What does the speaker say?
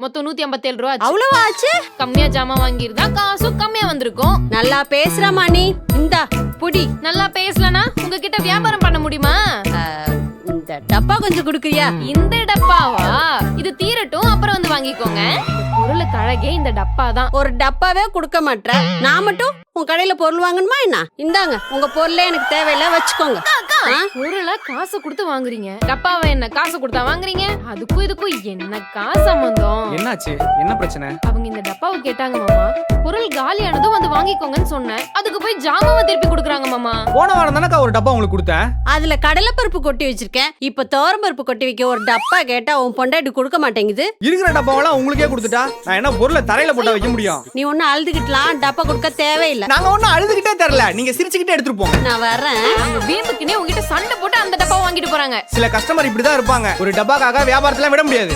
மொத்தம் 157 ரூபா ஆச்சு. அவ்வளவு ஆச்சு? கம்மியா ஜாமான் வாங்கியிருந்தா காசும் கம்மியா வந்திருக்கும். நல்லா பேசுறமா நீ. இந்தா புடி. நல்லா பேசலனா உங்ககிட்ட வியாபாரம் பண்ண முடியுமா? இந்த டப்பா கொஞ்சம் குடுக்குறியா? இந்த டப்பாவா? இது தீரட்டும், அப்புறம் வந்து வாங்கிக்கோங்க. பொருளுக்கு அழகே இந்த டப்பா தான். ஒரு டப்பாவே குடுக்க மாட்டேற. நான் மட்டும் உன் கடையில பொருள் வாங்கணுமா என்ன? இந்தாங்க உங்க பொருளே எனக்கு தேவையில்ல, வச்சுக்கோங்க. பொருளை காசு கொடுத்து வாங்குறீங்க, டப்பாவை என்ன காசு கொடுத்தா வாங்குறீங்க? அதுக்கும் இதுக்கும் என்னக்கா சம்பந்தம்? என்னாச்சு? என்ன பிரச்சனை? அவங்க இந்த டப்பாவை கேட்டாங்க மாமா. பொருள் காலியானதும் வந்து வாங்கிக்கோங்கன்னு சொன்னேன். அதுக்கு போய் ஜாமாவை திருப்பி கொடுக்குறாங்க மாமா. போன வாரம் தானக்கா ஒரு டப்பா உங்களுக்கு கொடுத்தேன். அதுல கடலைப்பருப்பு கொட்டி வச்சிருக்கேன். இப்ப துவரம்பருப்பு கொட்டி வைக்க ஒரு டப்பா கேட்டா உன் பொண்டாட்டி கொடுக்க மாட்டேங்குது. இருக்கிற டப்பாவெல்லாம் உங்களுக்கே கொடுத்துட்டா நான் என்ன பொருளை தரையில போட்டா வைக்க முடியும்? நீ ஒண்ணு அழுதுகிட்டலாம், டப்பா கொடுக்க தேவையில்லை. நாங்க ஒண்ணும் அழுதுகிட்டே தரல, நீங்க சிரிச்சுக்கிட்டே எடுத்துட்டு போங்க. நான் வர்றேன். அவங்க வீம்புக்குனே உங்ககிட்ட சண்டை போட்டு அந்த டப்பாவை வாங்கிட்டு போறாங்க. சில கஸ்டமர் இப்படிதான் இருப்பாங்க. ஒரு டப்பாக்காக வியாபாரத்துல விட முடியாது.